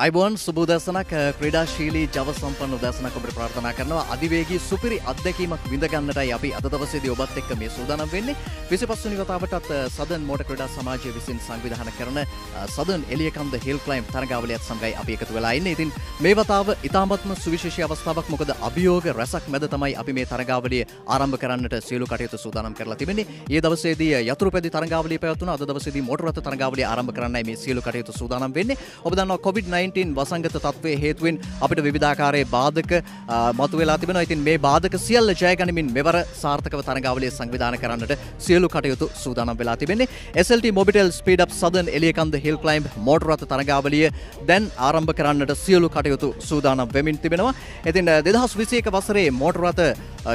අයිබෝන් සුබ උදෑසනක් ක්‍රීඩාශීලී ජව සම්පන්න උදෑසනක් ඔබට ප්‍රාර්ථනා කරනවා අධිවේගී සුපිරි අත්දැකීමක් විඳ ගන්නටයි අපි අද දවසේදී ඔබත් එක්ක මේ සූදානම් වෙන්නේ 25 වෙනි වතාවටත් සදර්න් මෝටර් ක්‍රීඩා සමාජය විසින් සංවිධානය කරන සදර්න් එලියකන්ද හිල් ක්ලයිම්බ් තරගාවලියත් සමගයි අපි එකතු වෙලා ඉන්නේ. ඉතින් මේ වතාව ඉතාමත්ම සුවිශේෂී අවස්ථාවක්. මොකද අභියෝග රැසක් මැද තමයි අපි මේ තරගාවලිය ආරම්භ කරන්නට සියලු කටයුතු සූදානම් කරලා තිබෙන්නේ. ඊයේ දවසේදී යතුරුපැදි තරගාවලිය පැවැත්වුණා. අද දවසේදී මෝටර් රථ තරගාවලිය ආරම්භ කරන්නයි මේ සියලු කටයුතු සූදානම් වෙන්නේ. ඔබ දන්නවා COVID-19 වසංගත තත්ත්වයේ හේතුවෙන් අපිට විවිධාකාරයේ බාධක මතුවලා තිබෙනවා. ඉතින් මේ බාධක සියල්ල ජය ගනිමින් මෙවර සාර්ථකව තරගාවලිය සංවිධානය කරන්නට සියලු කටයුතු සූදානම් වෙලා තිබෙන්නේ. SLT Mobitel Speed Up Southern Eliyakanda Hill Climb motor රථ තරගාවලිය දැන් ආරම්භ කරන්නට සියලු කටයුතු සූදානම් වෙමින් තිබෙනවා. ඉතින් 2021 වසරේ මෝටර් රථ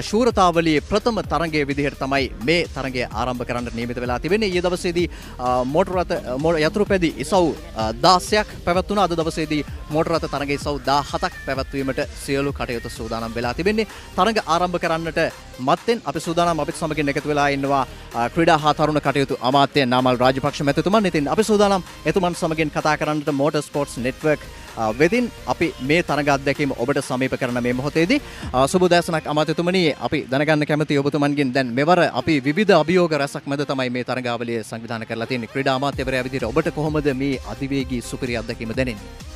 ශූරතාවලියේ ප්‍රථම තරගයේ විදිහට තමයි මේ තරගය ආරම්භ කරන්නට නියමිත වෙලා තිබෙන්නේ. ඊයේ දවසේදී මෝටර් රථ යතුරුපැදි ඉසව් 16ක් පැවැත්වුණා. අද දවසේදී මෝටර් රථ තරග ඉසව් 17ක් පැවැත්වීමට සියලු කටයුතු සූදානම් වෙලා තිබෙන්නේ. තරග ආරම්භ කරන්නට මත්තෙන් අපි සූදානම් අපිත් සමගින් එකතු වෙලා ඉන්නවා ක්‍රීඩා හා තරුණ කටයුතු අමාත්‍ය නාමල් රාජපක්ෂ මැතිතුමන්. ඉතින් අපි සූදානම් එතුමන් සමගින් කතා කරන්නට මෝටර් ස්පෝර්ට්ස් නෙට්වර්ක් වෙතින් අපි මේ තරග අත්දැකීම ඔබට සමීප කරන මේ මොහොතේදී සුබ උදෑසනක් අමාත්‍යතුමනි. අපි දැනගන්න කැමති ඔබතුමන්ගෙන් දැන් මෙවර අපි විවිධ අභියෝග රැසක් මැද තමයි මේ තරගාවලිය සංවිධානය කරලා තියෙන්නේ. ක්‍රීඩා අමාත්‍යවරයා විදිහට ඔබට කොහොමද මේ අධිවේගී සුපිරි අත්දැකීම දැනෙන්නේ?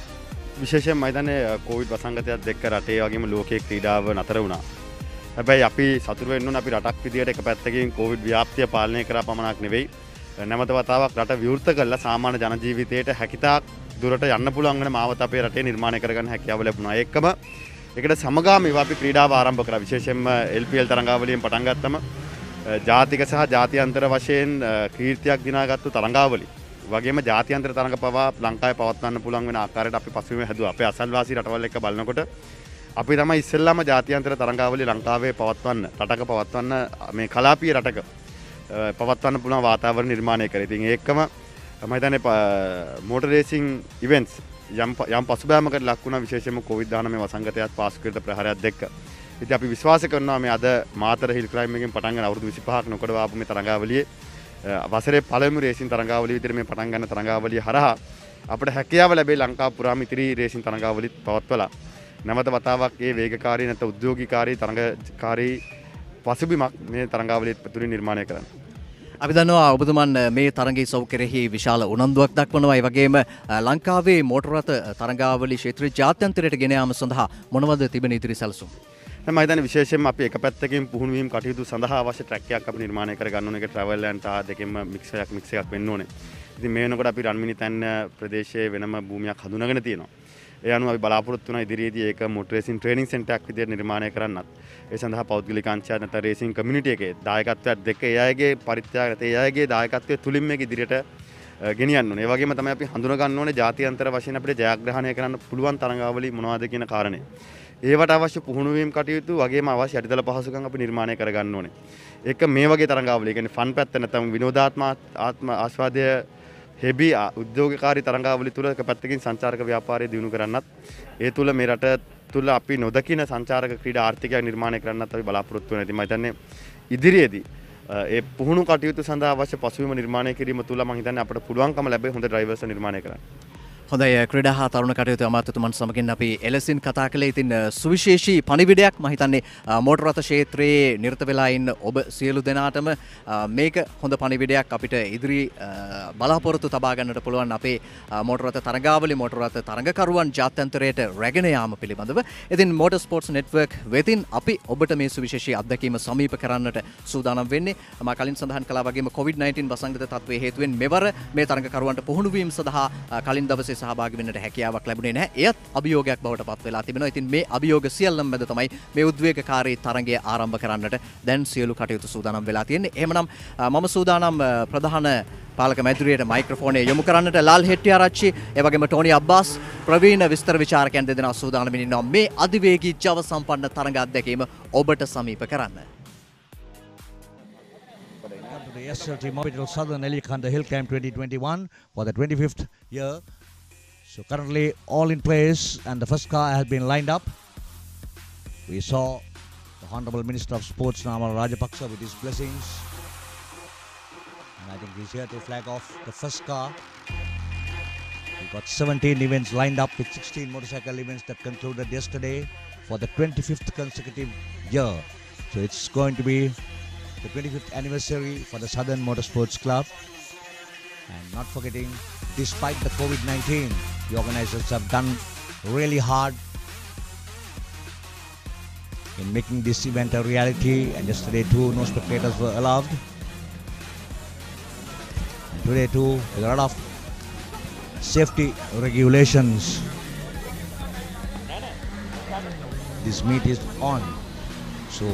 විශේෂයෙන් මම හිතන්නේ කොවිඩ් වසංගතයත් එක්ක රටේ වගේම ලෝකයේ ක්‍රීඩාව නතර වුණා. හැබැයි අපි සතුටු වෙන්න ඕන අපි රටක් විදියට එක පැත්තකින් කොවිඩ් ව්‍යාප්තිය පාලනය කරා පමණක් නෙවෙයි නැවත වතාවක් රට විවෘත කළා සාමාන්‍ය ජන ජීවිතයට හැකිතාක් දුරට යන්න පුළුවන් වෙන මාවත අපේ රටේ නිර්මාණය කරගන්න හැකියාව ලැබුණා. ඒකම ඒකට සමගාමීව අපි ක්‍රීඩාව ආරම්භ කරා. විශේෂයෙන්ම LPL තරඟාවලියෙන් පටන් ගත්තම ජාතික සහ ජාත්‍යන්තර වශයෙන් කීර්තියක් දිනාගත්තු තරඟාවලිය වගේම ජාත්‍යන්තර තරඟ පවා ලංකාවේ පවත්වන්න පුළුවන් වෙන ආකාරයට අපි පසුබිම හැදුවා. අපේ අසල්වාසී රටවල් එක්ක බලනකොට අපි තමයි ඉස්සෙල්ලාම ජාත්‍යන්තර තරඟාවලිය ලංකාවේ පවත්වන්න රටක පවත්වන්න මේ කලාපීය රටක පවත්වන්න පුළුවන් වාතාවරණ නිර්මාණය කරේ. ඉතින් ඒකම මම හිතන්නේ මෝටර් රේසින් ඉවෙන්ට්ස් යම් පසුබෑමකට ලක් වුණා විශේෂයෙන්ම COVID-19 වසංගතයත් පාසුකෘත ප්‍රහාරයත් එක්ක. ඉතින් අපි විශ්වාස කරනවා මේ අද මාතර හිල් ක්ලයිම්බ් එකෙන් පටන් ගන්න අවුරුදු 25ක් නොකඩ ආපු මේ තරඟාවලියේ වසරේ පළමු රේසින් තරඟාවලිය විදිහට මේ පටන් ගන්න තරඟාවලිය හරහා අපිට හැකියාව ලැබේ ලංකාව පුරාම ඉතිරි රේසින් තරඟාවලිත් පවත්වලා නැවත වතාවක් මේ වේගකාරී නැත්නම් උද්‍යෝගීකාරී තරඟකාරී පසුබිමක් මේ තරඟාවලිය තුලින් නිර්මාණය කරන්න. අපි දන්නවා ඔබතුමන් මේ තරගයේ සව් කෙරෙහි විශාල උනන්දුවක් දක්වනවා. ඒ වගේම ලංකාවේ මෝටර් රථ තරඟාවලි ක්ෂේත්‍රයේ ජාත්‍යන්තරයට ගෙන යාම සඳහා මොනවද තිබෙන ඉදිරි සැලසුම්? මම හිතන්නේ විශේෂයෙන්ම අපි එක පැත්තකින් පුහුණු වීම කටයුතු සඳහා අවශ්‍ය ට්‍රැක් එකක් අපි නිර්මාණය කර ගන්න ඕනේ. ඒක ට්‍රැවල් ඇන්ඩ් ටාර් දෙකෙන්ම මික්ස් එකක් වෙන්න ඕනේ. ඉතින් මේ වෙනකොට අපි රන්මිණි තැන්න ප්‍රදේශයේ වෙනම භූමියක් හඳුනාගෙන තියෙනවා. ඒ අනුව අපි බලාපොරොත්තු වෙනවා ඉදිරියේදී ඒක මොටර් රේසින් ට්‍රේනින් සෙන්ටර් එකක් විදිහට නිර්මාණය කරන්නත්. ඒ සඳහා පෞද්ගලික අංශය නැත්නම් රේසින් කමියුනිටි එකේ දායකත්වයක් දෙක ඒ අයගේ පරිත්‍යාග නැත්නම් ඒ අයගේ දායකත්වය තුලින් මේක ඉදිරියට ගෙනියන්න ඕනේ. ඒ වගේම තමයි අපි හඳුනා ගන්න ඕනේ ජාත්‍යන්තර වශයෙන් අපිට ජයග්‍රහණය කරන්න පුළුවන් තරඟාවලි මොනවද කියන කාරණේ. ඒවට අවශ්‍ය පුහුණු වීම කටයුතු වගේම අවශ්‍ය යටිතල පහසුකම් අපි නිර්මාණය කර ගන්න ඕනේ. ඒක මේ වගේ තරඟාවලි කියන්නේ ෆන් පැත්ත නැත්නම් විනෝදාත්මක ආස්වාදය හෙබි උද්‍යෝගකාරී තරඟාවලි තුල එක පැත්තකින් සංචාරක ව්‍යාපාරය දියුණු කරන්නත් ඒ තුල මේ රට තුල අපි නොදකින සංචාරක ක්‍රීඩා ආර්ථිකයක් නිර්මාණය කරන්නත් අපි බලාපොරොත්තු වෙනවා. ඉතින් මම හිතන්නේ ඉදිරියේදී ඒ පුහුණු කටයුතු සඳහා අවශ්‍ය පසුබිම නිර්මාණය කිරීම තුල මම හිතන්නේ අපිට පුළුවන්කම ලැබෙයි හොඳ ඩ්‍රයිවර්ස් නිර්මාණය කරන්න. හොඳයි ක්‍රීඩා හා තරුණ කටයුතු අමාත්‍යතුමන් සමගින් අපි එලෙසින් කතා කළේ. ඉතින් සුවිශේෂී පණිවිඩයක් මම හිතන්නේ මෝටර් රථ ක්ෂේත්‍රයේ නිරත වෙලා ඉන්න ඔබ සියලු දෙනාටම මේක හොඳ පණිවිඩයක් අපිට ඉදිරි බලාපොරොත්තු තබා ගන්නට පුළුවන් අපේ මෝටර් රථ තරඟාවලි මෝටර් රථ තරඟකරුවන් ජාත්‍යන්තරයට රැගෙන යාම පිළිබඳව. ඉතින් මෝටර් ස්පෝර්ට්ස් නෙට්වර්ක් වෙතින් අපි ඔබට මේ සුවිශේෂී අත්දැකීම සමීප කරන්නට සූදානම් වෙන්නේ. මම කලින් සඳහන් කළා වගේම COVID-19 වසංගත තත්ත්වයේ හේතුවෙන් මෙවර මේ තරඟකරුවන්ට පුහුණු වීම සඳහා කලින් දවසේ සහභාගී වෙන්නට හැකියාවක් ලැබුණේ නැහැ. එයත් අභියෝගයක් බවට පත් වෙලා තිබෙනවා. ඉතින් මේ අභියෝග සියල්ලම මැද තමයි මේ උද්වේගකාරී තරගය ආරම්භ කරන්නට දැන් සියලු කටයුතු සූදානම් වෙලා තියෙන්නේ. එහෙමනම් මම සූදානම් ප්‍රධාන පාලක මැදුරියට මයික්‍රොෆෝනය යොමු කරන්නට ලාල් හෙට්ටිආරච්චි ඒ වගේම ටෝනි අබ්බාස් ප්‍රවීණ විස්තර විචාරකයන් දෙදෙනා සූදානම්ින් ඉන්නවා මේ අධිවේගී ජව සම්පන්න තරඟ අත්දැකීම ඔබට සමීප කරන්න. The SLT Mobitel Southern Eliakanda Hill Climb 2021 for the 25th year. So currently all in place and the first car has been lined up. We saw the Honorable Minister of Sports Namal Rajapaksa with his blessings. And I think he's here to flag off the first car. We got 17 events lined up with 16 motorcycle events that concluded yesterday for the 25th consecutive year. So it's going to be the 25th anniversary for the Southern Motorsports Club. And not forgetting, despite the COVID-19, the organizers have done really hard in making this event a reality. And yesterday too, no spectators were allowed. And today too, with a lot of safety regulations, this meet is on. So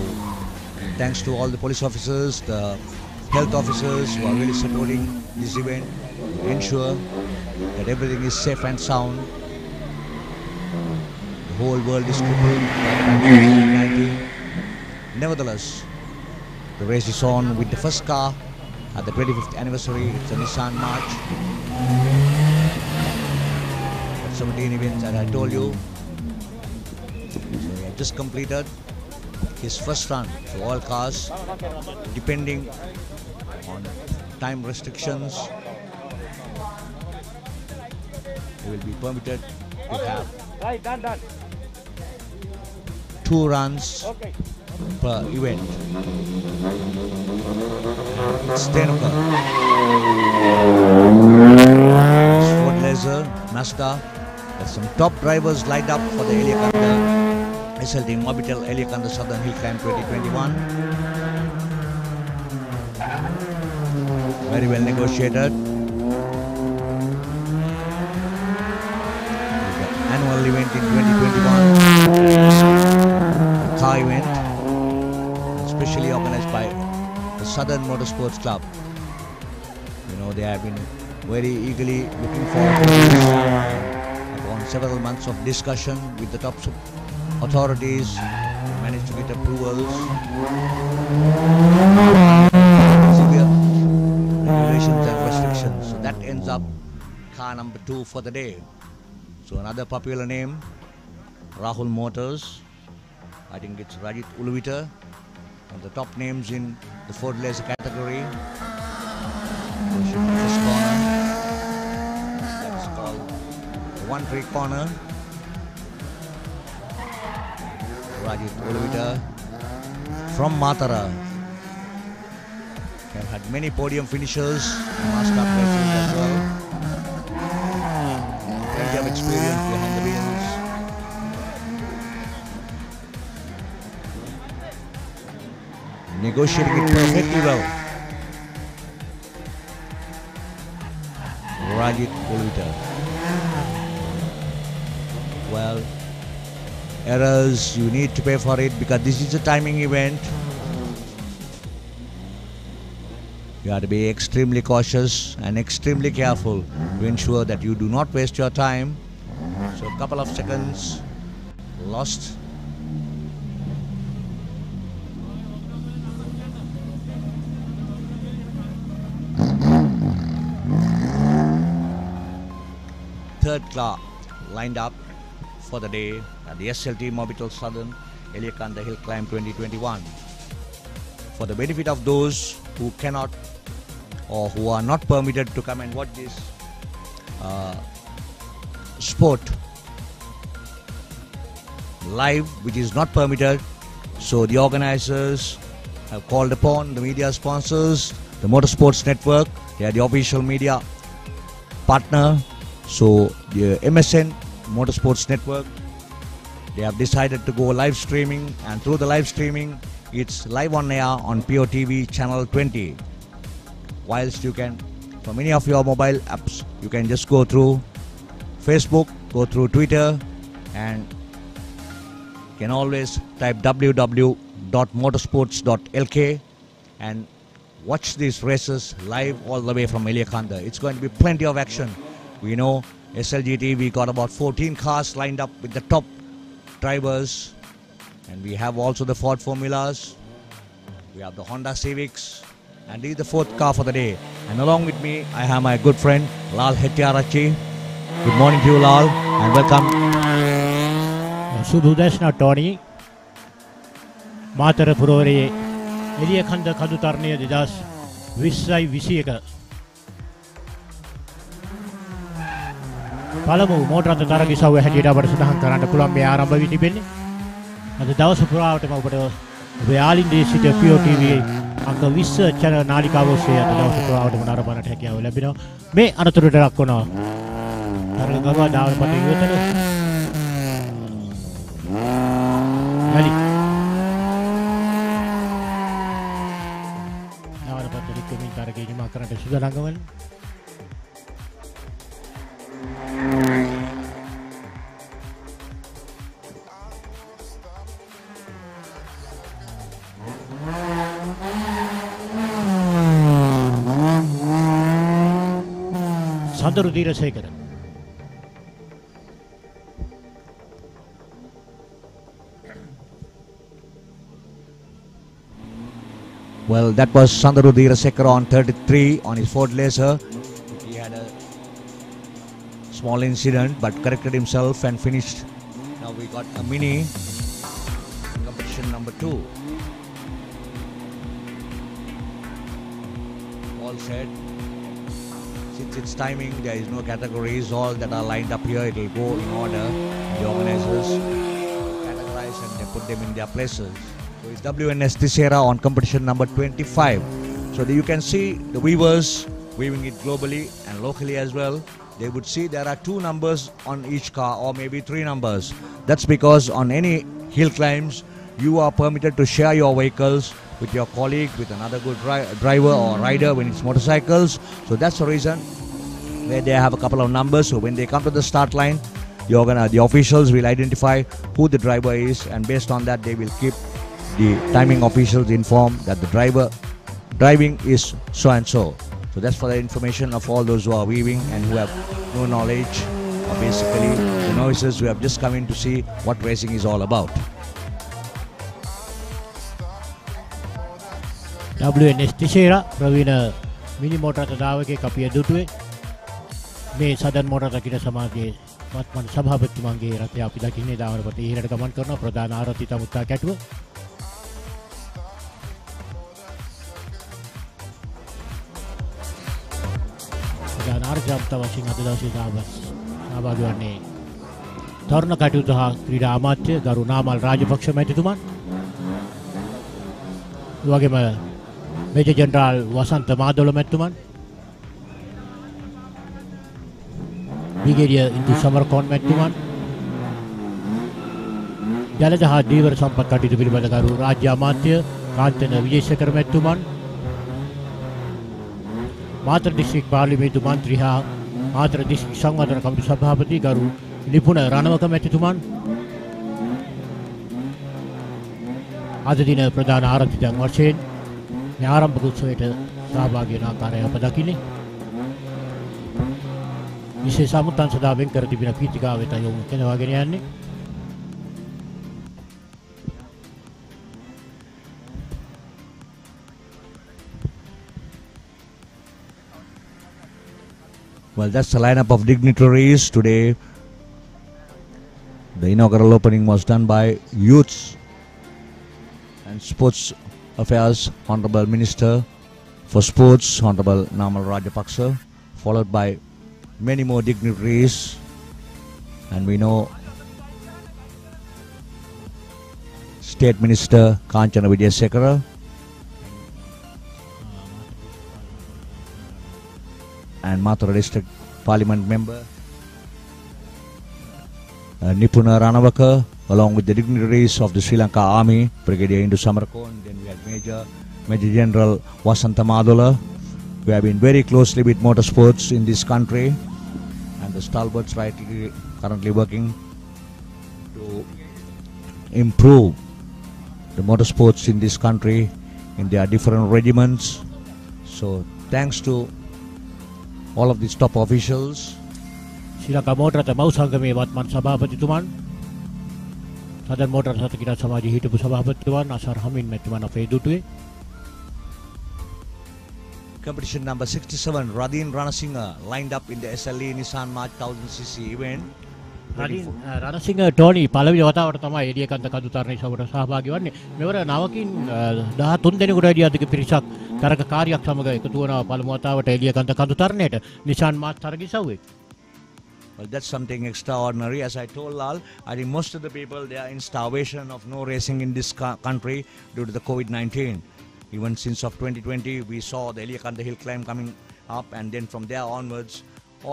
thanks to all the police officers, the health officers who are really supporting this event to ensure that everything is safe and sound. The whole world is crippled by COVID-19. Nevertheless, the race is on with the first car at the 25th anniversary. It's a Nissan March. 17 events, as I told you. So we have just completed his first run to all cars, depending on time restrictions. He will be permitted to have 2 runs per event. It's 10 o'clock. Ford Laser, Mazda. There's some top drivers lined up for the Eliakanda SLT Mobitel Eliakanda Southern Hill Climb 2021. Very well negotiated. The annual event in 2021, car event, especially organized by the Southern Motorsports Club. You know, they have been very eagerly looking forward to this. Upon several months of discussion with the top authorities, managed to get approvals. Severe regulations and restrictions. So that ends up car number 2 for the day. So another popular name, Rahul Motors. I think it's Rajit Uluvita, one of the top names in the Ford Laser category. First corner. That's called the 1-3 corner. Rajit Uluvita from Matara. They have had many podium finishers in master places as well. Plenty of experience behind the wheels. Negotiating it perfectly well. Rajit Uluvita. Well, errors, you need to pay for it because this is a timing event. You have to be extremely cautious and extremely careful to ensure that you do not waste your time. So a couple of seconds lost. Third car lined up for the day at the SLT Mobitel Southern Eliakanda Hill Climb 2021. For the benefit of those who cannot or who are not permitted to come and watch this sport live, which is not permitted, so the organizers have called upon the media sponsors, the Motorsports Network. They are the official media partner. So the MSN Motorsports Network, they have decided to go live streaming, and through the live streaming it's live on air on POTV channel 20. Whilst you can, from any of your mobile apps, you can just go through Facebook, go through Twitter, and can always type www.motorsports.lk and watch these races live all the way from Eliakanda. It's going to be plenty of action. We know SLGT, we got about 14 cars lined up with the top drivers, and we have also the Ford Formulas, we have the Honda Civics, and this is the fourth car for the day. And along with me, I have my good friend Lal Hettiarachchi. Good morning to you, Lal, and welcome. Sudhudeshna Tony Matara Purore Eliakanda Kadutarnia Didas Visai Visiaka Palamu Motra Taragisa we had it over Sudan Karanda Columbia Aramba Vitibini and the Dawas of Purata we are in the city of POTV Uncle Visa Channel Nalika was here at the Dawas of Purata Manarabana Tekia Labino May Anaturu Drakona Taragava down Pati Ali. Now dapat diminta lagi makanan dan sudah langgaman. Sandaru Dirasekara. Well, that was Sandaru Dirasekara on 33 on his Ford Laser. He had a small incident but corrected himself and finished. Now we got a mini competition number 2. All set. Since it's timing, there is no categories. All that are lined up here, it will go in order. The organizers categorize and they put them in their places. So it's WNS Tissera on competition number 25. So you can see the weavers weaving it globally and locally as well. They would see there are 2 numbers on each car or maybe 3 numbers. That's because on any hill climbs, you are permitted to share your vehicles with your colleague, with another good driver or rider when it's motorcycles. So that's the reason where they have a couple of numbers. So when they come to the start line, the officials will identify who the driver is, and based on that they will keep the timing officials informed that the driving is so and so. So that's for the information of all those who are weaving and who have no knowledge, or basically the novices who have just come in to see what racing is all about. WNS Tissera Pravina Mini Motor Tadawake Kapia Dutwe May Southern Motor Takina Samage Matman Sabhabatimange Ratia Pidakine Down, but he had a command corner, Pradana Ratita Mutta Catwa. Arjamta watching at the Dossi Abagane Torna Katuta, Rida Amate, Garunamal Rajapaksha Metituman Wagema Major General Wasanta Madolo Metuman Brigadier into Samarkand Metuman Jalajaha Diver Sampakati to Bilbagaru Raja Matya, Kantana Vijaysekar Metuman Matra District Parliament to Mantriha, Matra District Sangmadra come to Sabhabati Garu, Nipuna Ranavaka Metituman Adadina Pradana Aratita Marchen, Naram Bukutsweta, Sabagina Karea Padakini. Mrs. Samutan Sadavin Karatibina Pitika with a young Kenavagani. Well, that's the lineup of dignitaries today. The inaugural opening was done by Youths and Sports Affairs Honorable Minister for Sports Honorable Namal Rajapaksa, followed by many more dignitaries, and we know State Minister Kanchana Vijayasekara and Mathura District Parliament Member Nipuna Ranavaka, along with the dignitaries of the Sri Lanka Army, Brigadier Indu Samarkand. Then we had Major General Wasanta Madula, who have been very closely with motorsports in this country, and the stalwarts currently working to improve the motorsports in this country in their different regiments So thanks to all of these top officials. Sri Lanka motor රථ මව් සංගමේ වත්මන් සභාපතිතුමන්, southern motor රථ ක්‍රීඩා සමාජයේ හිටපු සභාපතිතුමන් අසර් හමින් මැතිතුමන් අපේ දුටුවේ. Competition number 67, Radin Ranasinghe lined up in the SLE Nissan March 1000cc event. Ranasinghe Tony පළවෙනි වතාවට තමයි එළියකන්ද කඳු තරණය සමට සහභාගී වන්නේ. මෙවර නවකින් 13 දෙනෙකුට වැඩි අධික පිරිසක් තරගකාරියක් සමග එකතු වුණා පළමු වතාවට එළියකන්ද කඳු තරණයට නිසාන් මාත් තරගිසව්වේ. Well, that's something extraordinary. As I told Lal, I think most of the people, they are in starvation of no racing in this country due to the COVID-19. Even since of 2020, we saw the Eliakanda Hill Climb coming up, and then from there onwards,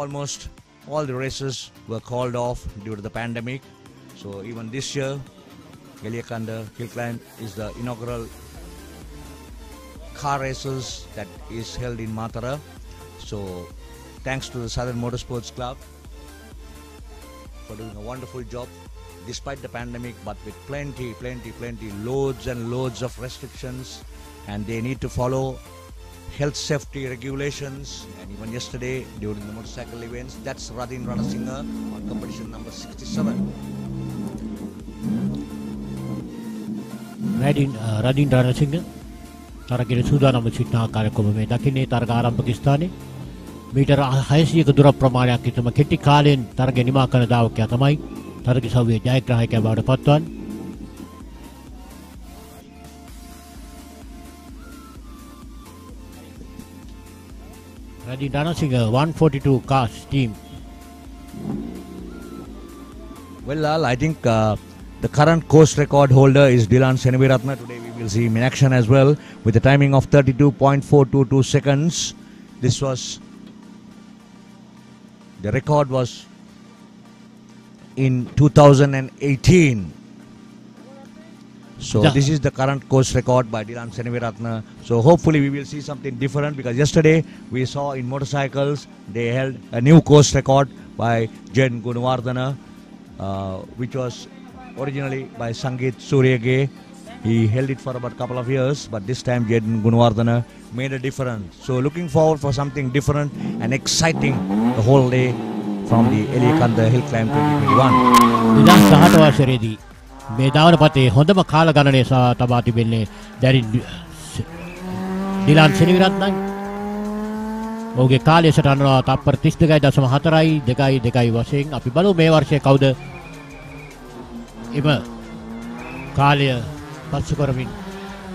almost all the races were called off due to the pandemic. So even this year, Eliakanda Hill Climb is the inaugural car races that is held in Matara. So thanks to the Southern Motorsports Club for doing a wonderful job despite the pandemic, but with plenty loads and loads of restrictions, and they need to follow health safety regulations. And even yesterday during the motorcycle events, that's Radin Ranasinghe on competition number 67. රදින් Ranasinghe තරගයේ සූදානම් සිටින ආකාරයකම මේ දකින්නේ තරග ආරම්භක ස්ථානයේ මීටර 600ක දුර ප්‍රමාණයක් විතර කෙටි කාලයෙන් තරග නිමා කරන දාවකයා තමයි තරග සව්වේ ජයග්‍රාහකයා බවට පත්වන්නේ. රදින් Ranasinghe 142 cars team. Well, Lal, I think the current course record holder is Dilan Seneviratne. Today we will see him in action as well with a timing of 32.422 seconds. This was the record was in 2018. So this is the current course record by Dilan Seneviratne. So hopefully we will see something different, because yesterday we saw in motorcycles they held a new course record by Jaden Gunawardena, which was originally by Sangeet Suryage. He held it for about a couple of years, but this time Jaden Gunawardena made a difference. So looking forward for something different and exciting the whole day from the Eliakanda Hill Climb 2021. 2018 වසරේදී මේ ධාවන පතේ හොඳම කාල ගණනය තබා තිබෙන්නේ ඩිලාන් සෙනවිරත්නයි. ඔහුගේ කාලය සටහනවා තප්පර 32.4යි 2.2 වශයෙන්. අපි බලමු මේ වර්ෂයේ කවුද එම කාලය පත්සු කරමින්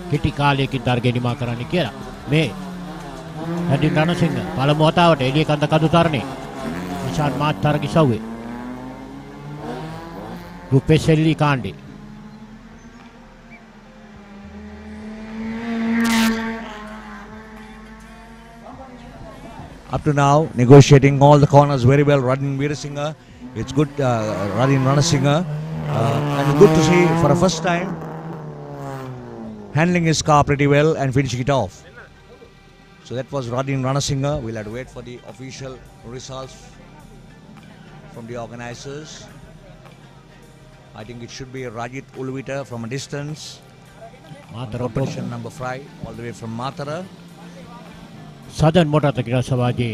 කෙටි කාලයකින් තරගය නිමා කරන්න කියලා. මේ රදින් රණසිංහ පළමු වතාවට එළියකන්ද කඳු තරණේ නිසාන් මාත් තරගිසව්වේ රූපෙසෙල්ලි කාණ්ඩේ. Up to now, negotiating all the corners very well, Radin Veerasinghe. It's good, Radin Ranasinghe. And good to see for the first time handling his car pretty well and finishing it off. So that was Radin Ranasinghe. We'll have to wait for the official results from the organizers. I think it should be Rajit Ulvita from a distance. Matara Competition number 5, all the way from Matara. Southern motor ක්‍රීඩා සමාජයේ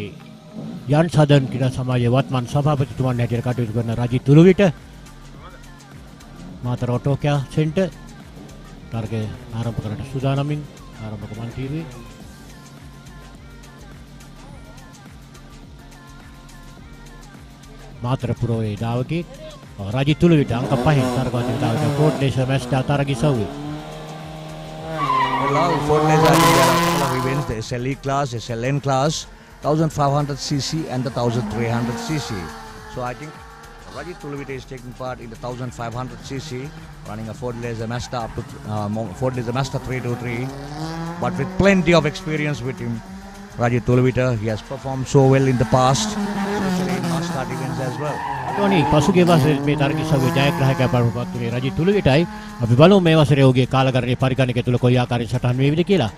යන් southern ක්‍රීඩා සමාජයේ වත්මන් සභාපතිතුමන් හැටියට කටයුතු කරන Rajith උළුවිට Matara ඔටෝකියා centre තරගය ආරම්භ කරන්න සූදානමින් ආරම්භක මන්තිරුවේ මාතර පුරෝයේ දාවකේ රජිත් උළුවිට අංක 5 තරගවලදී දාවක ෆෝඩ් ලේසර් මැස්ටර් තරගිසව්වේ. Well, Ford Laser, there are a couple of events, the SLE class, SLN class, 1500cc and the 1300cc. So I think Rajit Ulvita is taking part in the 1500cc, running a Ford Laser Mazda up to Ford Laser Mazda 323. But with plenty of experience with him, Rajit Ulvita, he has performed so well in the past, especially in mass start events as well. Tony පසුගිය වසරේ මේ තරගිසව්වේ ජයග්‍රාහකයා බවට පත් වුණේ රජිත් උළුවිටයි. අපි බලමු මේ වසරේ ඔහුගේ කාලකරණයේ පරිගණකය තුල කොයි ආකාරයෙන් සටහන් වේවිද කියලා.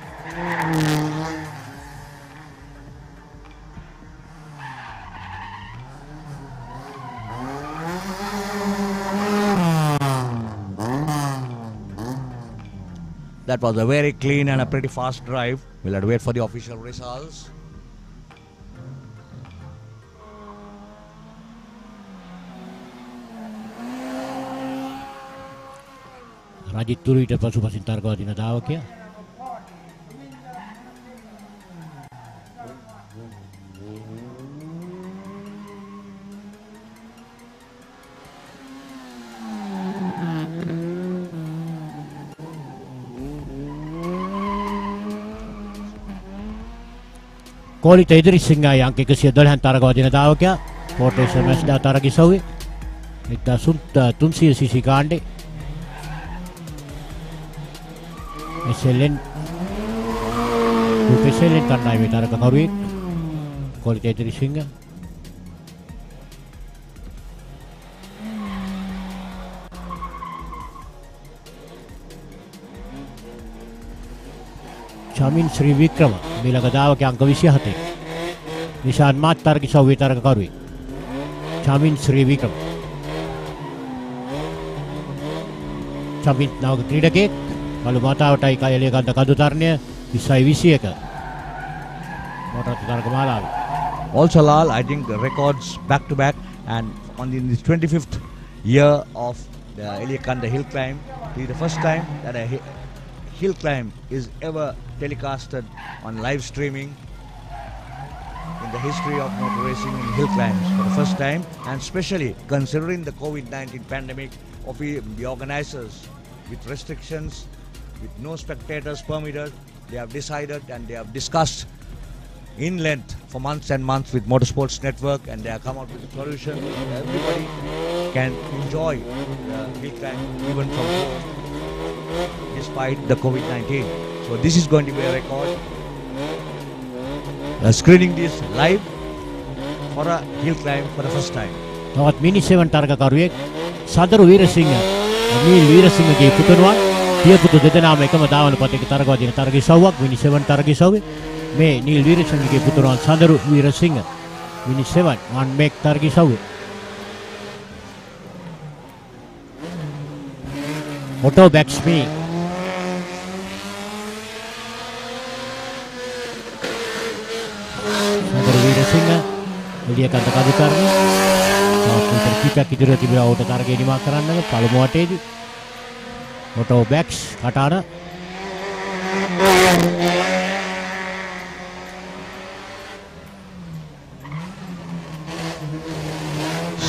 That was a very clean and a pretty fast drive. We'll have to wait for the official results. Rajit Turu ඊට පසු පසින් තරගවා දින ධාවකයා. Kolit Idrisinga yang ke 112 තරගවා දින ධාවකයා. Fortress Mazda තරගිසව්වේ. 1300 cc කාණ්ඩේ SLN SLN කණ්ඩායමේ තරගකරුවෙක් කොලිත ඉදිරිසිංහ චමින් ශ්‍රී වික්‍රම මීළඟ ධාවකයා අංක 27 නිශාන් මාත් තරගිසව්වේ තරගකරුවෙක් චමින් ශ්‍රී වික්‍රම චමින් නාවක ක්‍රීඩකයෙක් Kalau mataවටයි කයලිය ගන්න කඳු තරණය 2021 මොටර් තරග මාලාවේ. Also Lal, I think the records back to back, and on the 25th year of the Eliakanda hill climb, it is the first time that a hill climb is ever telecasted on live streaming in the history of motor racing in hill climbs for the first time, and especially considering the COVID-19 pandemic, of the organizers with restrictions, with no spectators permitted, they have decided and they have discussed in length for months and months with Motorsports Network, and they have come out with a solution that everybody can enjoy the hill climb even from home despite the COVID-19. So this is going to be a record. Screening this live for a hill climb for the first time. තවත් මිනි 7 තරගකරුවෙක් සදරු Weerasinghe Neil වීරසිංහගේ පුතුණුවන් පියපුතු දෙදෙනාම එකම ධාවන පතක තරගවා දින තරගිසව්වක් මිනි 7 තරගිසව්වේ මේ Neil වීරසිංහගේ පුතුණුවන් සදරු Weerasinghe මිනි 7 1 make තරගිසව්වේ Moto Baxme සදරු Weerasinghe එළියකට කඩු කරන සාපේක්ෂ කිපයක් ඉදිරියට තිබුණා ඕට තරගය නිමා කරන්න පළමු වටේදී Moto Bax කටාර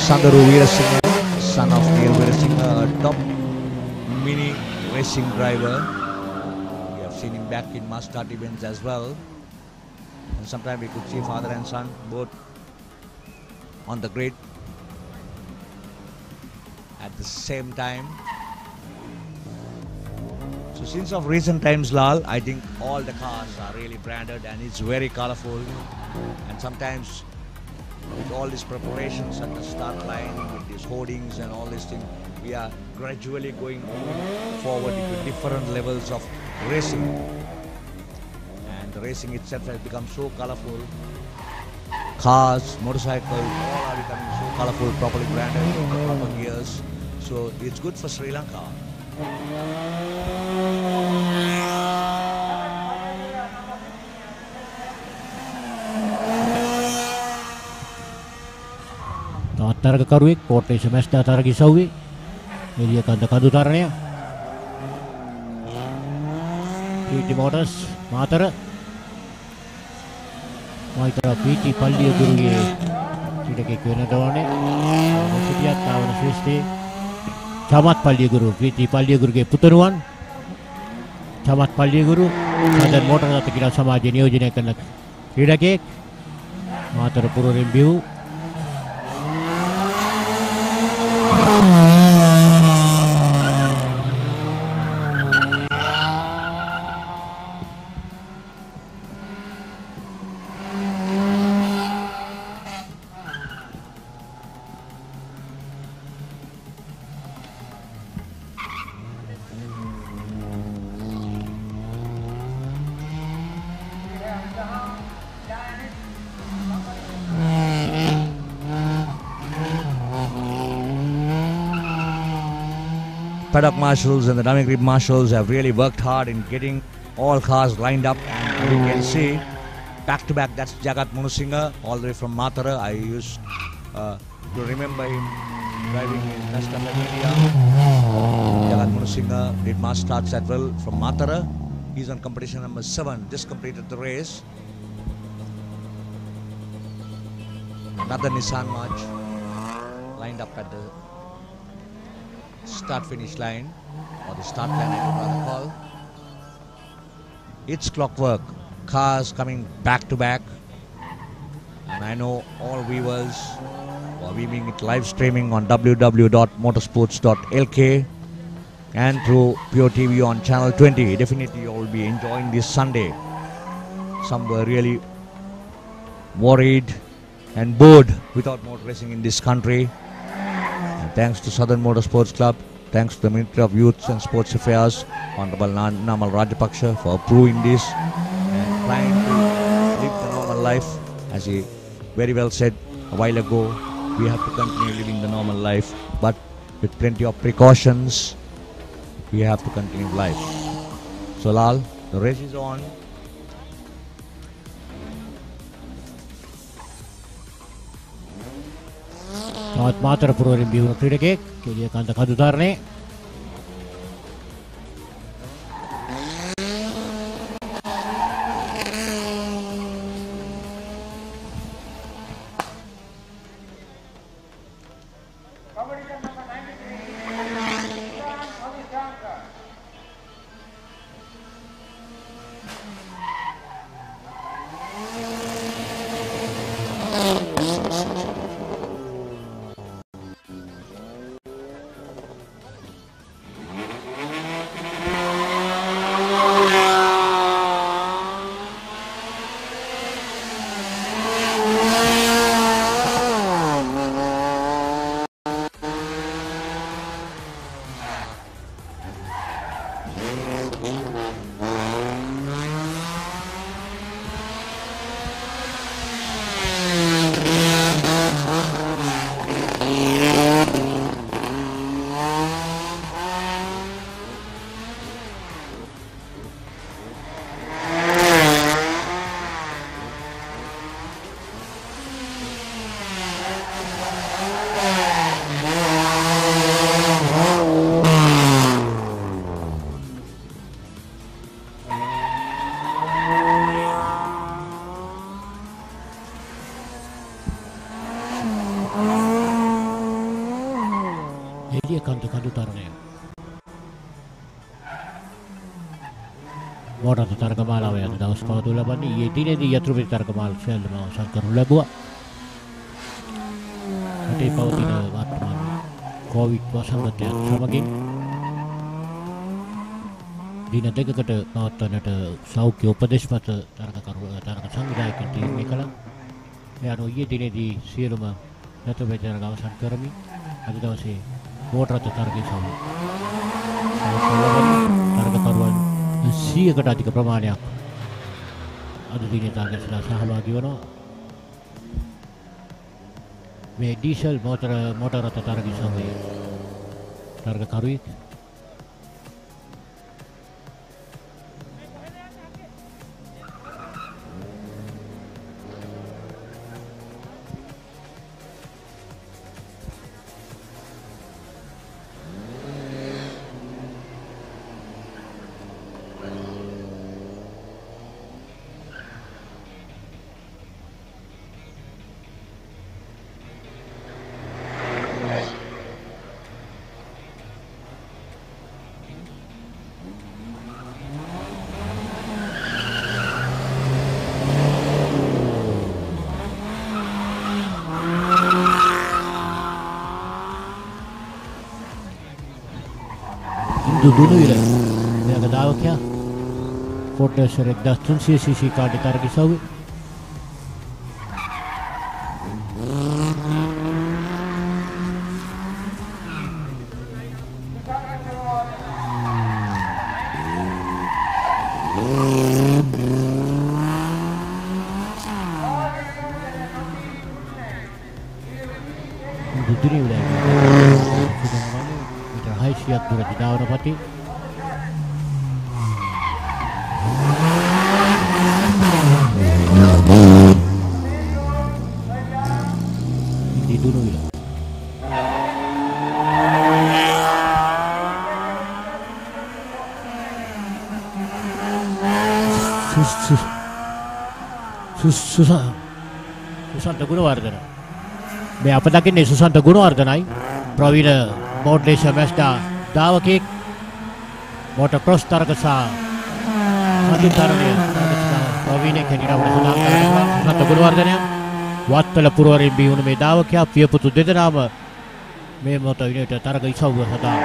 Sandaru Veerasinghe, son of Neil Veerasinghe, a top mini racing driver. We have seen him back in Muscat events as well. And sometimes we could see father and son both on the grid at the same time. So since of recent times, Lal, I think all the cars are really branded and it's very colorful. And sometimes with all these preparations at the start line, with these hoardings and all these things, we are gradually going forward into different levels of racing. And the racing itself has become so colorful. Cars, motorcycles, all are becoming so colorful, properly branded, with the proper gears. So it's good for Sri Lanka. තරගකරුවෙක් Fortress Mazda තරගිසව්වේ එළියකන්ද කඳු තරණය PT Motors Matara මයිතර PT පල්ලියගුරුගේ ක්‍රීඩකෙක් වෙනට ඕනේ සිටියත් ආවන ශ්‍රේෂ්ඨේ Chamath Palliyaguru PT පල්ලියගුරුගේ පුතුණුවන් චමත් පල්ලියගුරු සදන් මෝටර් රථ ක්‍රීඩා සමාජය නියෝජනය කරන ක්‍රීඩකෙක් Matara පුරවැසියන් බිහු paddock marshals and the dummy grip marshals have really worked hard in getting all cars lined up. And you can see back to back, that's Jagat Munusingha all the way from Matara. I used to remember him driving his Nastan Media. Jagat Munusingha did mass starts as well from Matara. He's on competition number 7, just completed the race. Another Nissan March lined up at the start-finish line, or the start line I would rather call. It's clockwork, cars coming back to back, and I know all viewers are viewing it live streaming on www.motorsports.lk and through Pure TV on channel 20. Definitely you will be enjoying this Sunday. Some were really worried and bored without motor racing in this country. And thanks to Southern Motorsports Club, thanks to the Ministry of Youth and Sports Affairs, Honorable Namal Rajapaksa, for approving this and trying to live the normal life. As he very well said a while ago, we have to continue living the normal life, but with plenty of precautions, we have to continue life. So Lal, the race is on. Tamat Matara Puruwarin bihuna ක්‍රීඩකයෙක් කෙලිය කන්ද කඳුතරණේ Motor තරගමාලාව යන දවස් පවතුන ලබන්නේ ඊයේ දිනේදී යතුරුපිට තරගමාල සියල්ලම අවසන් කරනු ලැබුවා. රටේ පවතින වර්තමාන කොවිඩ් වසංගතයත් සමගින් දින දෙකකට පවත්වන්නට සෞඛ්‍ය උපදෙස් මත තරග සංවිධායකයන් තීරණය කළා. ඒ අනුව ඊයේ දිනේදී සියලුම යතුරුපිට තරග අවසන් කරමින් අද දවසේ මෝටර තරගයේ තරගකරුවන් 100කට අධික ප්‍රමාණයක් අද දිනේ තරගයට සහභාගී වෙනවා. මේ ඩීසල් මෝටර රථ තරගයේ සමයේ තරගකරුවෙක් දුදුනුවිල මෙයාගේ දාවකයා ෆෝර්ඩ් රේසර් 1300 cc කාඩ් තරග ඉසව්වේ දුදුනුවිල meter 600 දුර දිදාවන පටි දිදුණු විල සුසන්ත ගුණවර්ධන මේ අප දකින්නේ සුසන්ත ගුණවර්ධනයි ප්‍රවීණ මෝට්ලේෂ මැස්ටා දාවකෙක් මෝටර් ක්‍රොස් තරග සහ අධිතරණය ප්‍රවීණ කෙනෙකුට සඳහන් කරනවා සුසන්ත ගුණවර්ධනය වත්තල පුරවරින් බිහි වුණු මේ දාවකයා පියපුතු දෙදෙනාම මේ මොහොත විනයට තරග ඉසව්ව සඳහා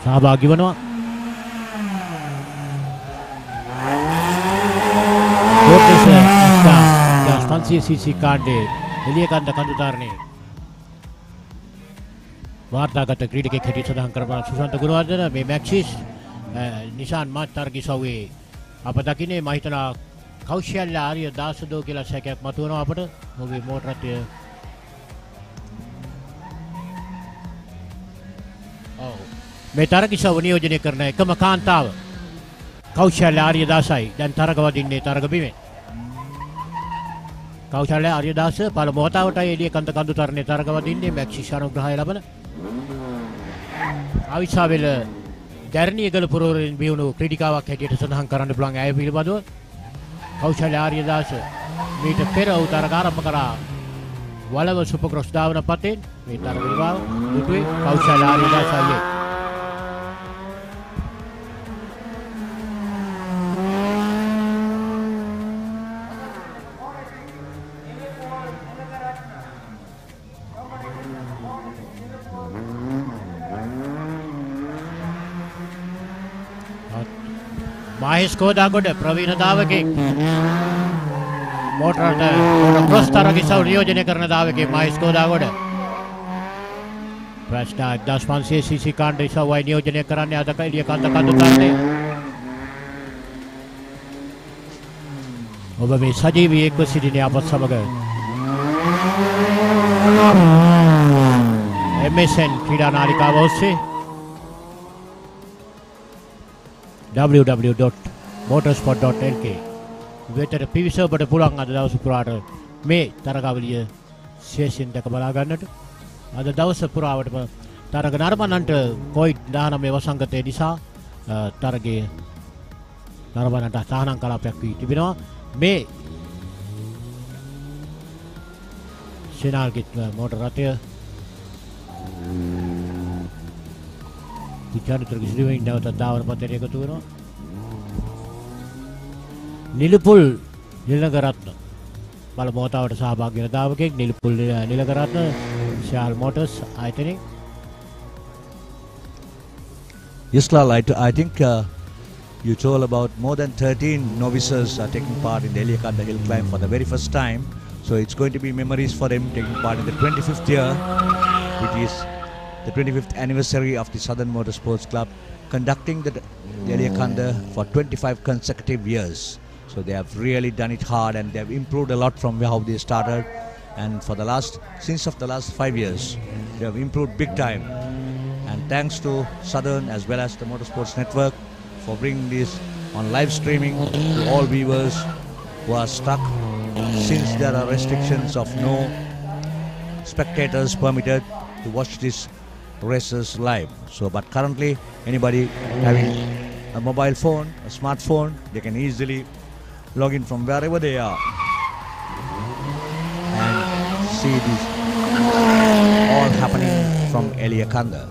සහභාගී වෙනවා CC කාණ්ඩේ එළියකන්ද කඳුතරණේ වාර්තාගත ක්‍රීඩකෙක් හැටියට සඳහන් කරනවා සුසන්ත ගුණවර්ධන මේ මැක්සිස් නිසාන් මාත් තරගිසව්වේ අප දකින්නේ මම හිතනවා කෞශල්‍ය ආර්ය දාසදෝ කියලා සැකයක් මතුවෙනවා අපට ඔහුගේ මෝටර රථය මේ තරගිසව නියෝජනය කරන එකම කාන්තාව කෞශල්‍ය ආර්ය දාසයි දැන් තරග වදින්නේ තරග බිමේ කෞශල්‍ය ආර්යදාස පළමු වතාවටයි එළියකන්ද කඳුතරණේ තරග වදින්නේ මැක්සිස් අනුග්‍රහය ලබන ආවිසාවෙල දැරණියගල පුරවරින් බිහි වුණු ක්‍රීඩිකාවක් හැටියට සඳහන් කරන්න පුළුවන් ඇය පිළිබඳව කෞශල්‍ය ආර්යදාස මීට පෙර වූ තරග ආරම්භ කරා වලව සුපර්ක්‍රොස් ධාවන පතෙන් මේ තරග විභාග දුටුවේ කෞශල්‍ය ආර්යදාස අයියේ මහේෂ් කෝදාගොඩ ප්‍රවීණ දාවකෙක් මෝටර ක්‍රොස් තරගිසව නියෝජනය කරන දාවකෙක් මහේෂ් කෝදාගොඩ ප්‍රශ්නා 1500 CC කාණ්ඩ ඉසව්වයි නියෝජනය කරන්නේ අද එළියකන්ද කඳුතරණේ ඔබ මේ සජීවී එක්ව සිටින අපත් සමග MSN ක්‍රීඩා නාලිකාව ඔස්සේ www.motorsport.lk වෙතට පිවිස ඔබට පුළුවන් අද දවස පුරාට මේ තරගාවලිය ශේෂයෙන් දැක බලා ගන්නට අද දවස පුරාවටම තරග නරඹන්නන්ට COVID-19 වසංගතය නිසා තරගයේ නරඹන්නට සාහනම් කලාපයක් වී තිබෙනවා මේ සෙනාල්ගිත් මෝටර රථය විචාරිතර කිසිදෙමින් නැවත ධාවන පතේ එකතු වෙනවා නිලපුල් නිලගරත්න පළමු වතාවට සහභාගී වෙන දාවකෙක් නිලපුල් නිලගරත්න ශාල් මෝටර්ස් ආයතනයේ Yes, Lal, I think you told about more than 13 novices are taking part in the Eliakanda hill climb for the very first time. So it's going to be memories for them taking part in the 25th year, which is the 25th anniversary of the Southern Motorsports Club, conducting the Eliakanda for 25 consecutive years. So they have really done it hard and they have improved a lot from how they started. And for the since of the last 5 years, they have improved big time. And thanks to Southern as well as the Motorsports Network for bringing this on live streaming to all viewers who are stuck since there are restrictions of no spectators permitted to watch these races live. So but currently anybody having a mobile phone, a smartphone, they can easily log in from wherever they are and see this all happening from Eliakanda.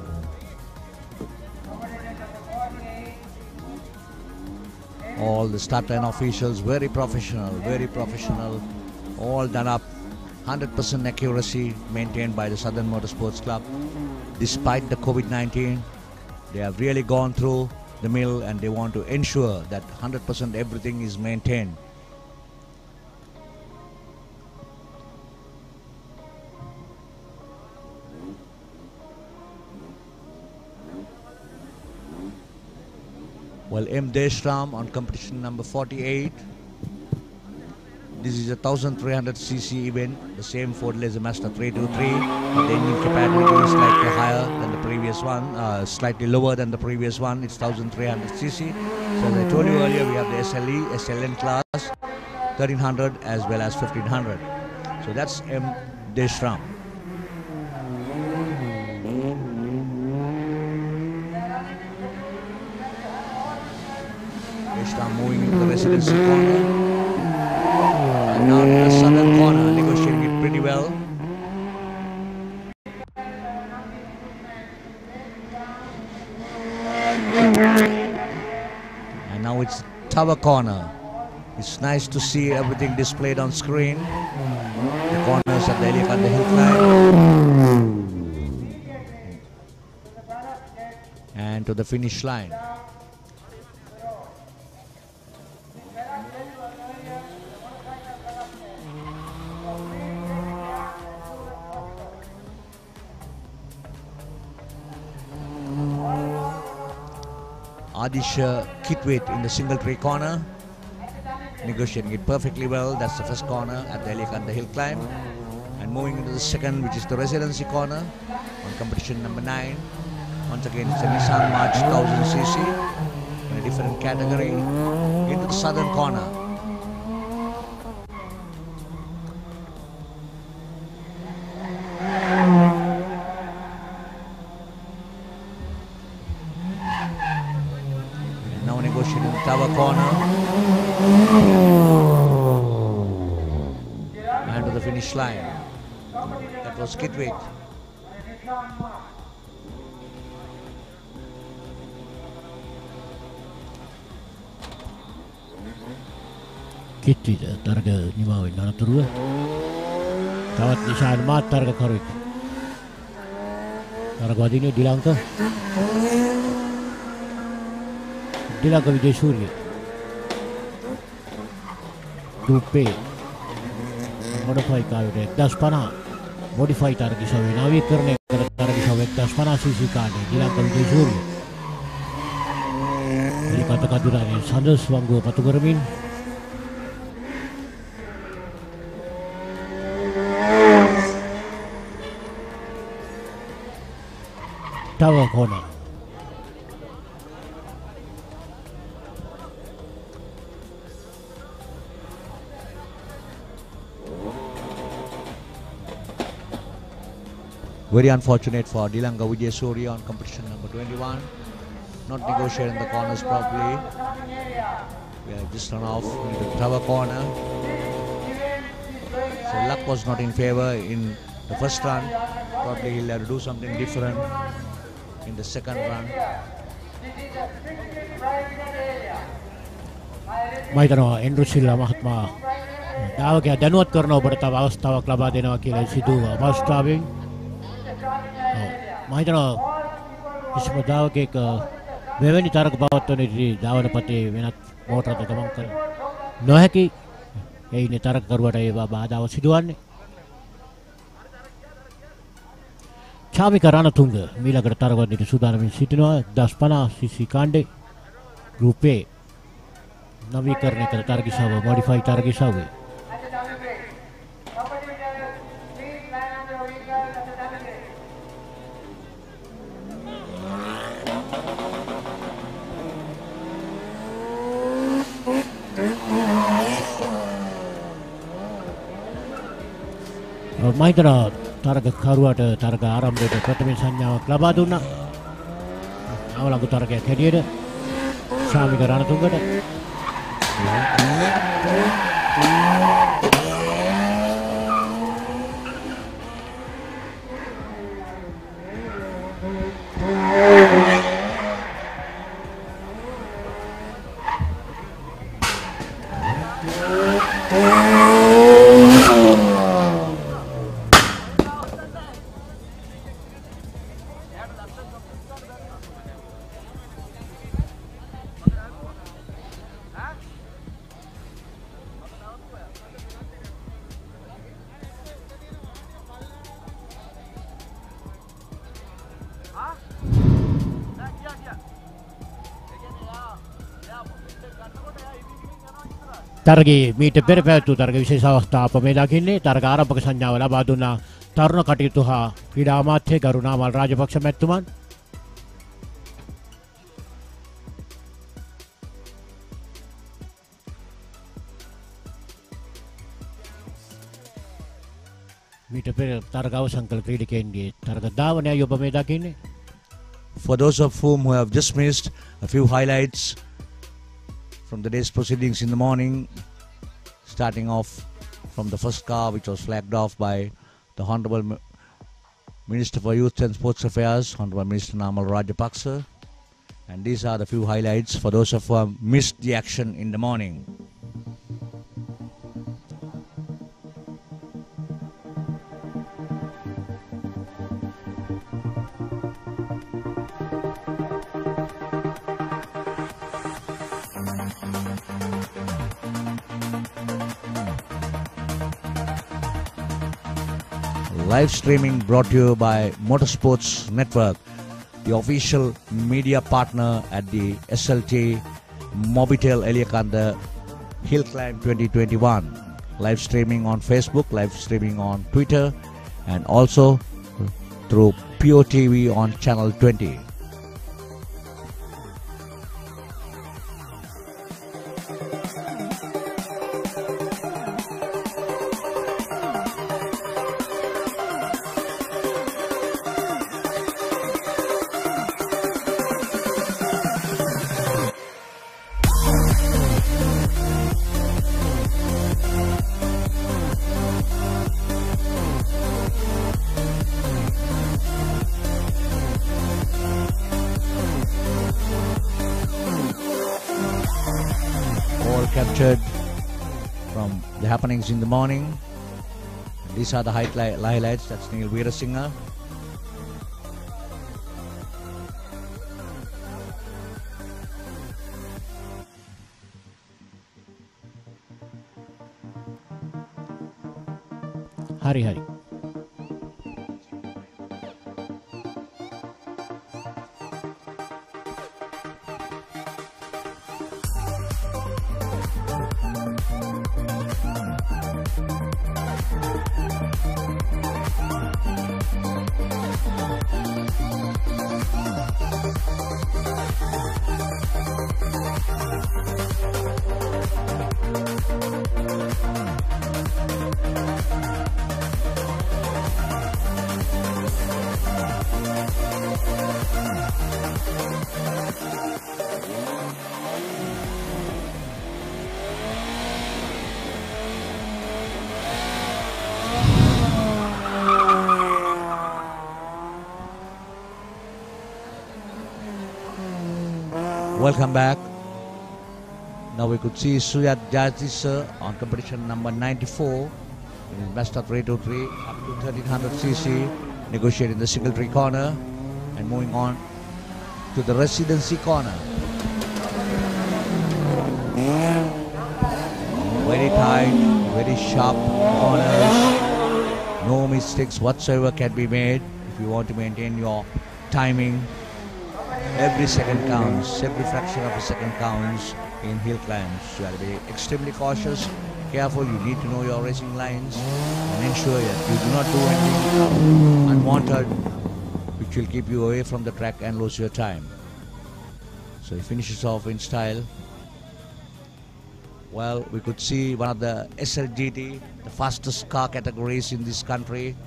All the start line officials very professional, all done up, 100% accuracy maintained by the Southern Motorsports Club. Despite the COVID-19, they have really gone through the mill and they want to ensure that 100% everything is maintained. Well, M. Deshram on competition number 48. This is a 1300cc event, the same Ford Laser Master 323, but the engine capacity is slightly higher than the previous one, slightly lower than the previous one. It's 1300cc. So as I told you earlier, we have the SLE, SLN class, 1300 as well as 1500. So that's M. Deshram. Deshram moving into the residency corner. And now in the southern corner, negotiating it pretty well. And now it's tower corner. It's nice to see everything displayed on screen. The corners at the Elikanda Hill climb. And to the finish line. Adisha Kitwit in the single tree corner, negotiating it perfectly well. That's the first corner at the Elikanda Hill climb. And moving into the second, which is the residency corner on competition number 9. Once again, it's a Nissan March 1000cc in a different category. Into the southern corner. Negotiating the tower corner and to the finish line. That was Kitwit. Kitwit targa nimawi nanaturua. Tawat Nissan Mat targa karuit. Targa wadini Dilangka. Dilangka Vijay Surya. Dupe. Modify kayu 1050. Modify targi sawe navi karne targi sawe 1050cc kaane Dilangka Vijay Surya. Dari kata kadurani Sanders Wanggo Patu Garmin. Tower corner. Very unfortunate for Dilangka Vijay Surya on competition number 21. Not negotiating the corners properly. We have just run off into the tower corner. So luck was not in favor in the first run. Probably he'll have to do something different in the second run. Maitano Andrew Silla Mahatma. Dawa kaya danuat karna ඔබට තව අවස්ථාවක් ලබා දෙනවා කියලා සිදු අවස්ථාවෙන් මහිතනවා කිසිම දාවකයක මෙවැනි තරක පවත්වනදී ධාවන පතේ වෙනත් මෝටරයක ගමන් කර නොහැකි එයිනේ තරක කරුවට ඒවා බාධාව සිදුවන්නේ චාමික රණතුංග මීළඟට තරගවන්නට සූදානම්ව සිටිනවා 1050cc කාණ්ඩේ ගෲප් A නවීකරණය කළ තරගිසාව මොඩිෆයි තරගිසාවේ මහිතනවා තරග කරුවට තරග ආරම්භයට ප්‍රථම සංඥාවක් ලබා දුන්නා. අවලංගු තරගයක් හැටියට ශාමික රණතුංගට තරගයේ මීට පෙර පැවැත් වූ තරග විශේෂ අවස්ථා අප මේ දකින්නේ තරග ආරම්භක සංඥාව ලබා දුන්නා තරුණ කටයුතු හා ක්‍රීඩා අමාත්‍ය ගරු නාමල් රාජපක්ෂ මැතිතුමන්. මීට පෙර තරග අවසන් කළ ක්‍රීඩකයන්ගේ තරග ධාවනයයි ඔබ මේ දකින්නේ. For those of whom who have just missed a few highlights from the day's proceedings in the morning, starting off from the first car which was flagged off by the Honorable Minister for Youth and Sports Affairs, Honorable Minister Namal Rajapaksa. And these are the few highlights for those of who have missed the action in the morning. Live streaming brought to you by Motorsports Network, the official media partner at the SLT Mobitel Eliakanda Hill Climb 2021. Live streaming on Facebook, live streaming on Twitter, and also through POTV on Channel 20. Captured from the happenings in the morning. These are the highlights. That's Neil Veerasinghe. Hari. Welcome back. Now we could see Suyat Jayati on competition number 94 in his best of 323 up to 1300cc, negotiating the single tree corner and moving on to the residency corner. Very tight, very sharp corners. No mistakes whatsoever can be made if you want to maintain your timing. Every second counts, every fraction of a second counts in hill climbs. You have to be extremely cautious, careful. You need to know your racing lines and ensure that you do not do anything unwanted which will keep you away from the track and lose your time. So he finishes off in style. Well, we could see one of the SLGT, the fastest car categories in this country,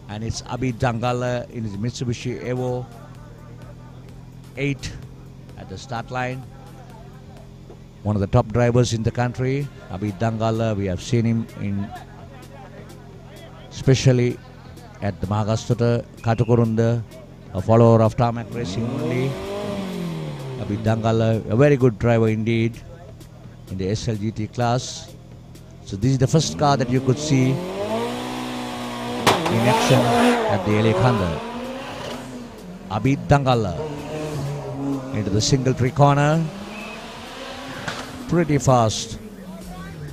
and it's Abhi Dangala in his Mitsubishi Evo 8 at the start line. One of the top drivers in the country, Abhi Dangala. We have seen him in, especially at the Mahagastuta Katukurunda, a follower of tarmac racing only. Abhi Dangala, a very good driver indeed in the SLGT class. So this is the first car that you could see in action at the Eliakanda. Abhi Dangala into the single tree corner, pretty fast,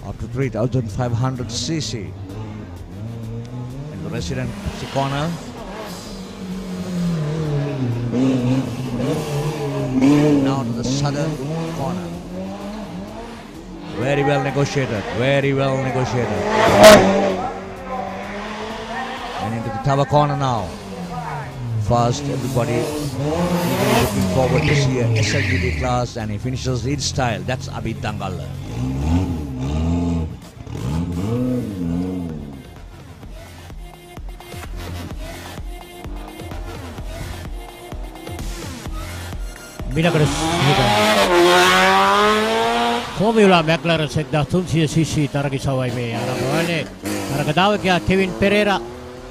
up to 3500cc. In the residency corner, now to the southern corner. Very well negotiated. Very well negotiated. And into the tower corner now. Fast, everybody eagerly looking forward to see a SLGD class, and he finishes in style. That's Abid Dangal. මිලකට formula McLaren 1300 cc තරග සවයි මේ ආරම්භ වන්නේ. තරග දායකයා Kevin Perera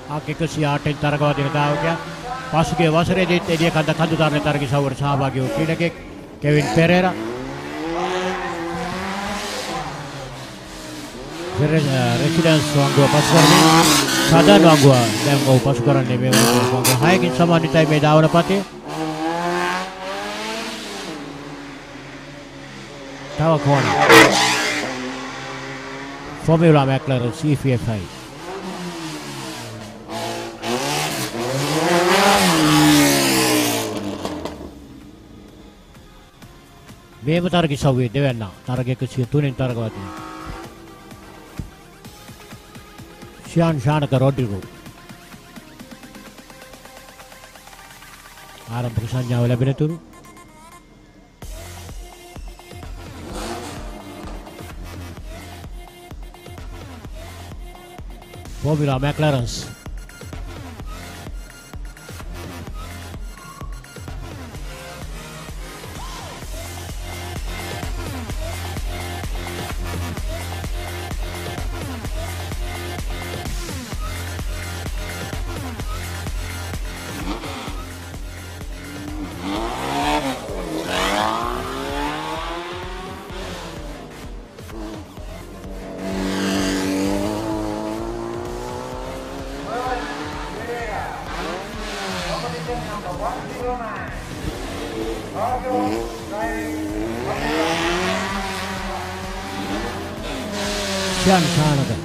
108 තරග වදින දායකයා. පසුගිය වසරේදීත් එළිය කඳ කඳුතරණ තරග සවුවට සහභාගී වූ ක්‍රීඩකෙක් කෙවින් පෙරේරා. රෙසිඩන්ස් වංගුව පසු කරමින් සාධාරණ වංගුව දැන් ඔහු පසු කරන්නේ මේ වංගුව 6කින් සමන්විතයි මේ ධාවන පතේ. Tower corner. Formula McLaren CFI. මේම තරග සව්වේ දෙවන්න තරග 103 තරග වදින. ශාන් ශානක රොඩ්රිගෝ. ආරම්භක සංඥාව ලැබෙන තුරු Formula McLarens. Jan Canada.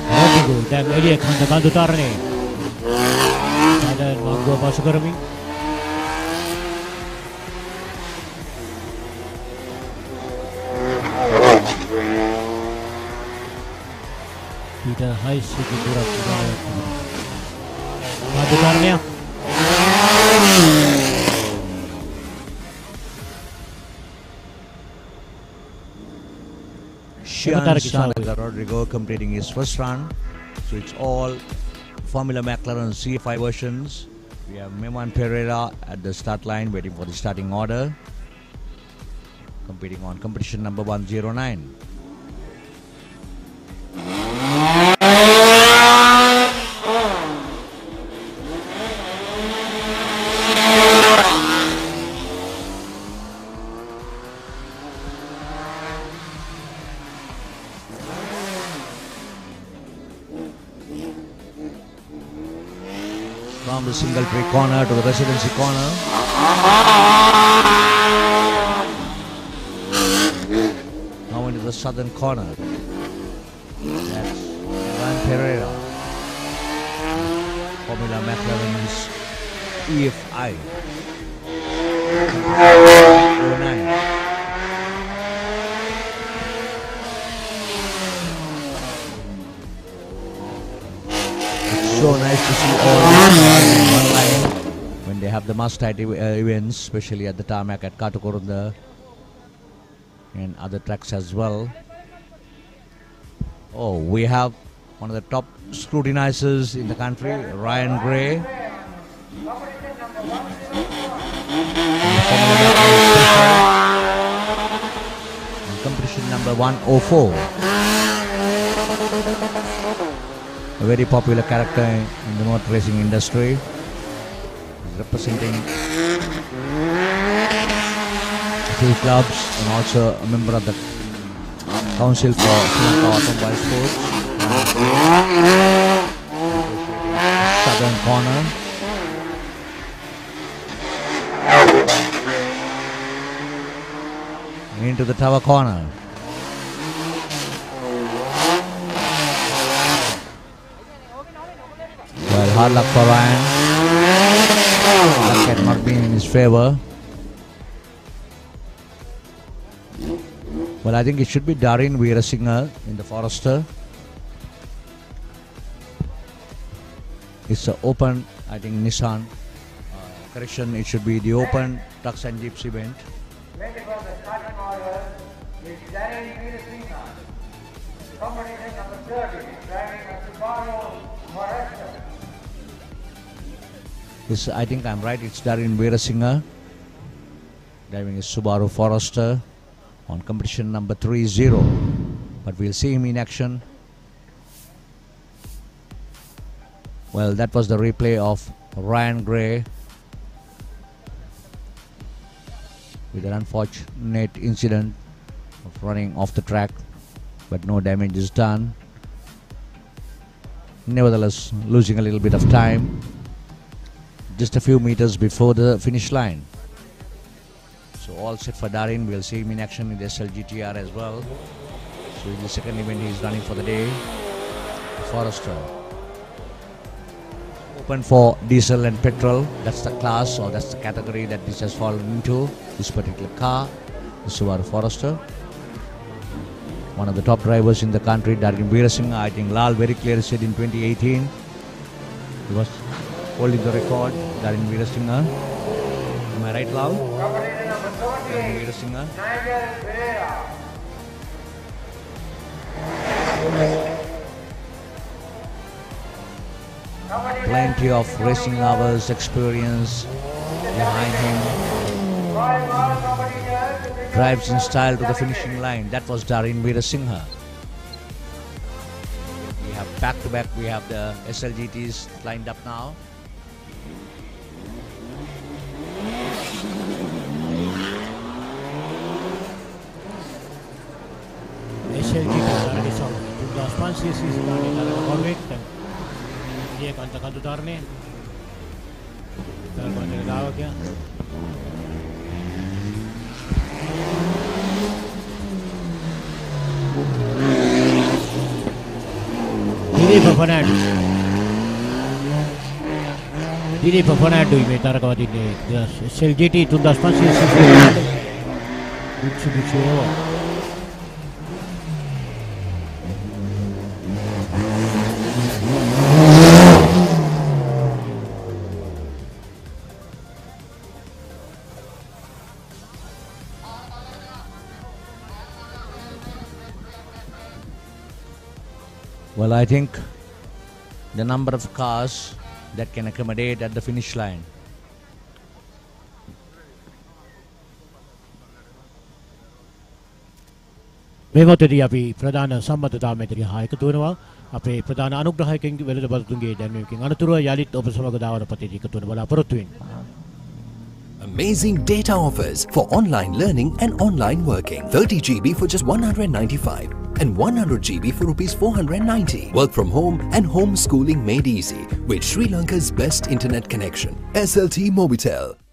Rodrigo dan Elia Kanda Kandu Tarne. Dan Manggo masuk ke reming. Tidak high sikit berat. Kandu Tarne. Rodrigo completing his first run. So it's all Formula McLaren CFI versions. We have Meman Pereira at the start line waiting for the starting order. Competing on competition number 109. From the single tree corner to the residency corner. Now into the southern corner. That's Meman Pereira. Formula McLaren's EFI. 09. So nice to see all in one line when they have the must-start events, especially at the tarmac at Katukorunda and other tracks as well. Oh, we have one of the top scrutinizers in the country, Ryan Gray. And competition number 104. A very popular character in the motor racing industry. He's representing a few clubs and also a member of the Council for Sri Lanka Automobile Sports. Southern corner. Into the tower corner. Well, hard luck for Ryan. Luck had not been in his favor. Well, I think it should be Darin Veerasinghe in the Forester. It's an open, I think Nissan. Correction, it should be the open trucks and jeeps event. This, I think I'm right, it's Darin Veerasinghe driving a Subaru Forester on competition number 30. But we'll see him in action. Well, that was the replay of Ryan Gray with an unfortunate incident of running off the track, but no damage is done. Nevertheless, losing a little bit of time just a few meters before the finish line. So all set for Darin. We'll see him in action in the SLGTR as well. So in the second event he's running for the day. Forester. Open for diesel and petrol. That's the class, or that's the category that this has fallen into. This particular car, the Subaru Forester. One of the top drivers in the country, Darin Veerasinghe. I think Lal very clearly said in 2018 he was holding the record. Darin Veerasinghe. Am I right, Lal? Darin Veerasinghe. Plenty of racing hours experience behind him. Drives in style to the finishing line. That was Darin Veerasinghe. We have back to back. We have the SLGTs lined up now. SLGT dari Saudi. Juga sponsor sisi dari Corvette dan dia kantakan tutarnya. Kita boleh tahu ya. Dini Fernando ini tarakawat ini. SLGT itu dah sponsor sisi. Lucu-lucu. Well, I think the number of cars that can accommodate at the finish line. මේ මොහොතේදී අපි ප්‍රධාන සම්බන්ධතාවයකට එකතු වෙනවා අපේ ප්‍රධාන අනුග්‍රහකයන් වෙලද බලතුන්ගේ දැන්වීමකින් අනතුරුව යලිත් ඔබ සමග දාවන පතේදී එකතු වෙන බලාපොරොත්තු වෙන්නේ. Amazing data offers for online learning and online working. 30 GB for just 195 and 100 GB for rupees 490. Work from home and homeschooling made easy with Sri Lanka's best internet connection. SLT Mobitel.